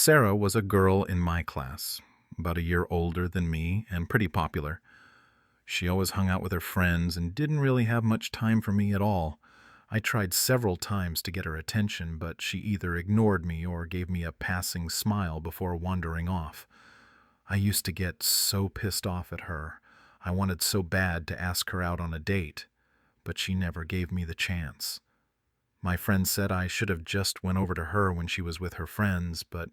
Sara was a girl in my class, about a year older than me and pretty popular. She always hung out with her friends and didn't really have much time for me at all. I tried several times to get her attention, but she either ignored me or gave me a passing smile before wandering off. I used to get so pissed off at her. I wanted so bad to ask her out on a date, but she never gave me the chance. My friend said I should have just went over to her when she was with her friends, but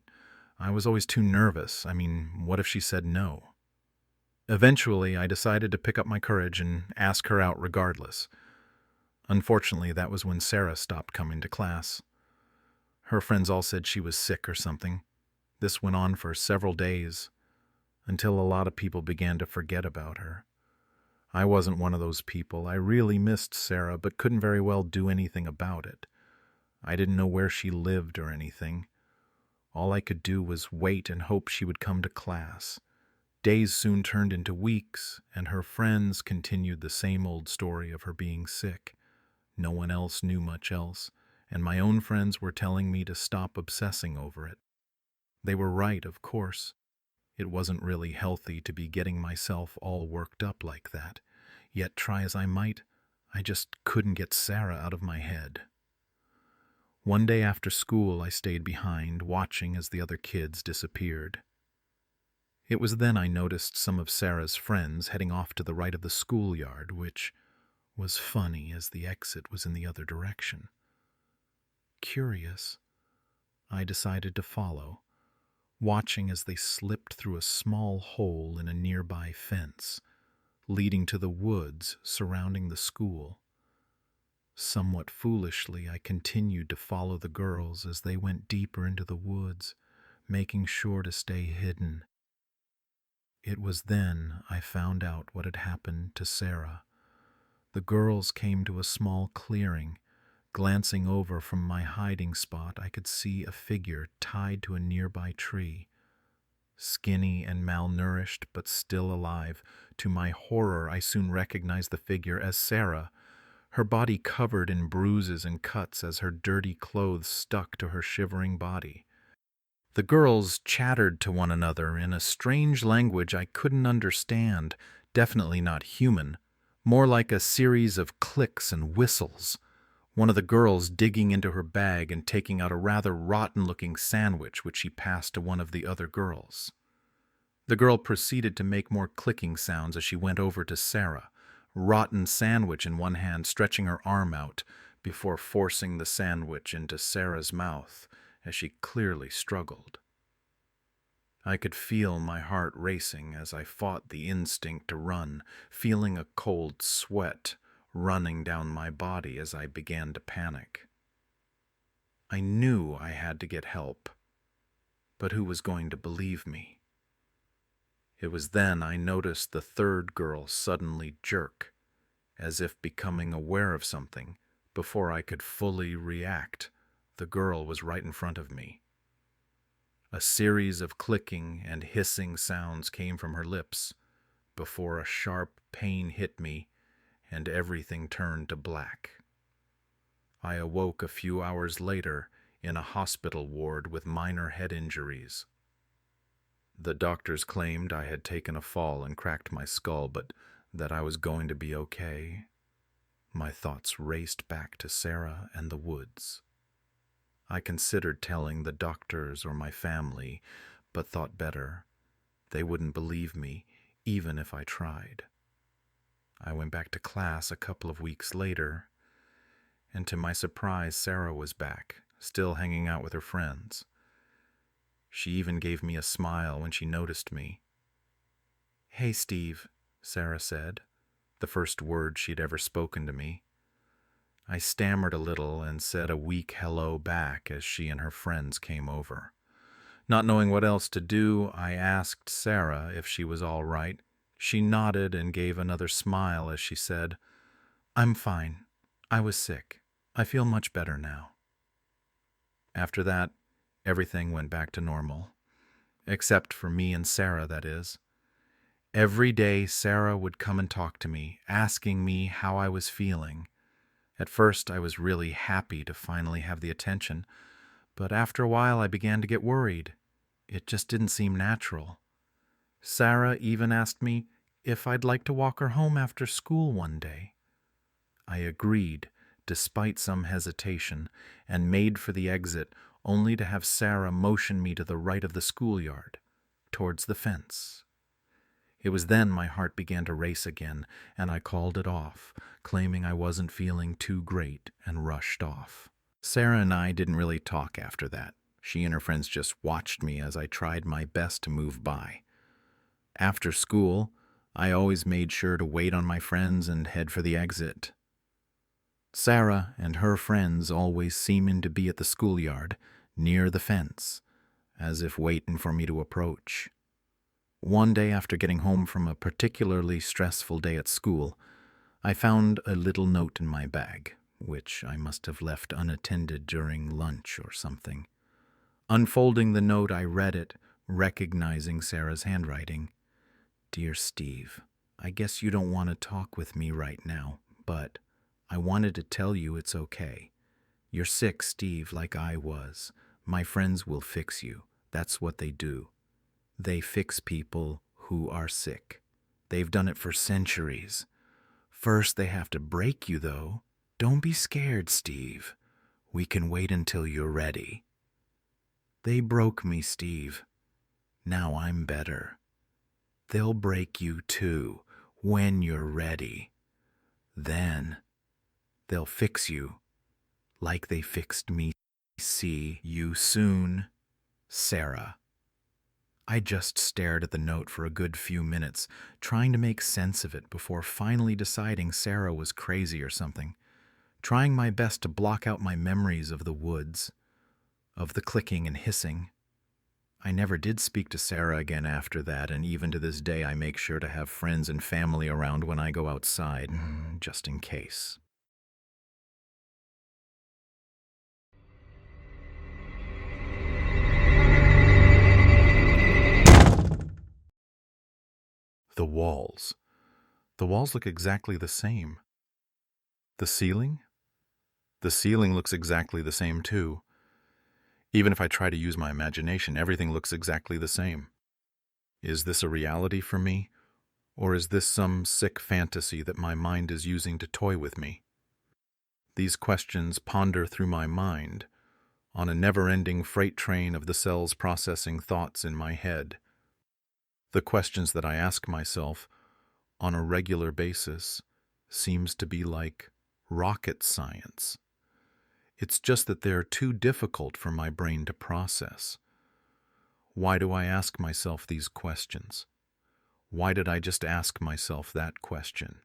I was always too nervous. What if she said no? Eventually, I decided to pick up my courage and ask her out regardless. Unfortunately, that was when Sara stopped coming to class. Her friends all said she was sick or something. This went on for several days, until a lot of people began to forget about her. I wasn't one of those people. I really missed Sara, but couldn't very well do anything about it. I didn't know where she lived or anything. All I could do was wait and hope she would come to class. Days soon turned into weeks, and her friends continued the same old story of her being sick. No one else knew much else, and my own friends were telling me to stop obsessing over it. They were right, of course. It wasn't really healthy to be getting myself all worked up like that. Yet try as I might, I just couldn't get Sara out of my head. One day after school, I stayed behind, watching as the other kids disappeared. It was then I noticed some of Sara's friends heading off to the right of the schoolyard, which was funny as the exit was in the other direction. Curious, I decided to follow, watching as they slipped through a small hole in a nearby fence, leading to the woods surrounding the school. Somewhat foolishly, I continued to follow the girls as they went deeper into the woods, making sure to stay hidden. It was then I found out what had happened to Sara. The girls came to a small clearing. Glancing over from my hiding spot, I could see a figure tied to a nearby tree. Skinny and malnourished, but still alive. To my horror, I soon recognized the figure as Sara, her body covered in bruises and cuts as her dirty clothes stuck to her shivering body. The girls chattered to one another in a strange language I couldn't understand, definitely not human, more like a series of clicks and whistles. One of the girls digging into her bag and taking out a rather rotten-looking sandwich which she passed to one of the other girls. The girl proceeded to make more clicking sounds as she went over to Sara, rotten sandwich in one hand, stretching her arm out before forcing the sandwich into Sara's mouth as she clearly struggled. I could feel my heart racing as I fought the instinct to run, feeling a cold sweat running down my body as I began to panic. I knew I had to get help, but who was going to believe me? It was then I noticed the third girl suddenly jerk, as if becoming aware of something. Before I could fully react, the girl was right in front of me. A series of clicking and hissing sounds came from her lips before a sharp pain hit me and everything turned to black. I awoke a few hours later in a hospital ward with minor head injuries. The doctors claimed I had taken a fall and cracked my skull, but that I was going to be okay. My thoughts raced back to Sara and the woods. I considered telling the doctors or my family, but thought better. They wouldn't believe me, even if I tried. I went back to class a couple of weeks later, and to my surprise, Sara was back, still hanging out with her friends. She even gave me a smile when she noticed me. "Hey, Steve," Sara said, the first word she'd ever spoken to me. I stammered a little and said a weak hello back as she and her friends came over. Not knowing what else to do, I asked Sara if she was all right. She nodded and gave another smile as she said, "I'm fine. I was sick. I feel much better now." After that, everything went back to normal. Except for me and Sara, that is. Every day, Sara would come and talk to me, asking me how I was feeling. At first, I was really happy to finally have the attention, but after a while I began to get worried. It just didn't seem natural. Sara even asked me if I'd like to walk her home after school one day. I agreed, despite some hesitation, and made for the exit, only to have Sara motion me to the right of the schoolyard, towards the fence. It was then my heart began to race again, and I called it off, claiming I wasn't feeling too great, and rushed off. Sara and I didn't really talk after that. She and her friends just watched me as I tried my best to move by. After school, I always made sure to wait on my friends and head for the exit. Sara and her friends always seemed to be at the schoolyard, near the fence, as if waiting for me to approach. One day after getting home from a particularly stressful day at school, I found a little note in my bag, which I must have left unattended during lunch or something. Unfolding the note, I read it, recognizing Sara's handwriting. "Dear Steve, I guess you don't want to talk with me right now, but I wanted to tell you it's okay. You're sick, Steve, like I was. My friends will fix you. That's what they do. They fix people who are sick. They've done it for centuries. First, they have to break you, though. Don't be scared, Steve. We can wait until you're ready. They broke me, Steve. Now I'm better. They'll break you, too, when you're ready. Then they'll fix you, like they fixed me. See you soon, Sara." I just stared at the note for a good few minutes, trying to make sense of it before finally deciding Sara was crazy or something, trying my best to block out my memories of the woods, of the clicking and hissing. I never did speak to Sara again after that, and even to this day I make sure to have friends and family around when I go outside, just in case. The walls. The walls look exactly the same. The ceiling? The ceiling looks exactly the same too. Even if I try to use my imagination, everything looks exactly the same. Is this a reality for me? Or is this some sick fantasy that my mind is using to toy with me? These questions ponder through my mind, on a never-ending freight train of the cells processing thoughts in my head. The questions that I ask myself on a regular basis seems to be like rocket science. It's just that they're too difficult for my brain to process. Why do I ask myself these questions? Why did I just ask myself that question?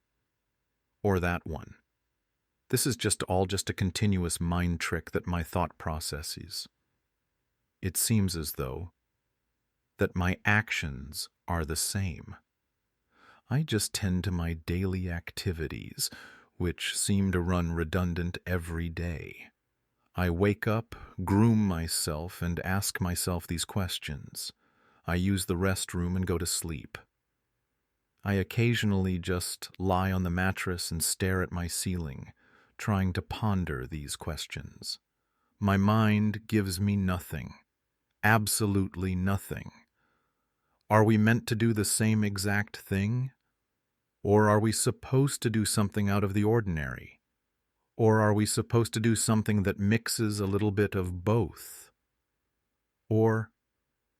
Or that one? This is just a continuous mind trick that my thought processes. It seems as though that my actions are the same. I just tend to my daily activities, which seem to run redundant every day. I wake up, groom myself, and ask myself these questions. I use the restroom and go to sleep. I occasionally just lie on the mattress and stare at my ceiling, trying to ponder these questions. My mind gives me nothing, absolutely nothing. Are we meant to do the same exact thing? Or are we supposed to do something out of the ordinary? Or are we supposed to do something that mixes a little bit of both? Or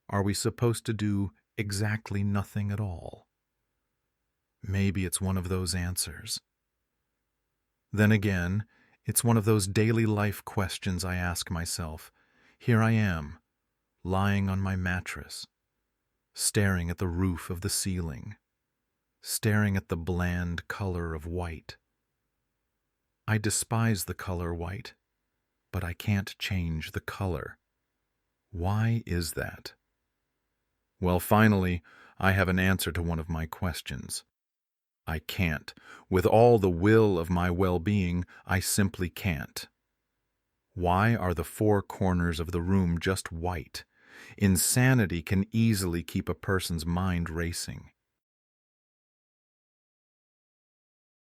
are we supposed to do exactly nothing at all? Maybe it's one of those answers. Then again, it's one of those daily life questions I ask myself. Here I am, lying on my mattress, staring at the roof of the ceiling, staring at the bland color of white. I despise the color white, but I can't change the color. Why is that? Well, finally, I have an answer to one of my questions. I can't. With all the will of my well-being, I simply can't. Why are the four corners of the room just white? Insanity can easily keep a person's mind racing.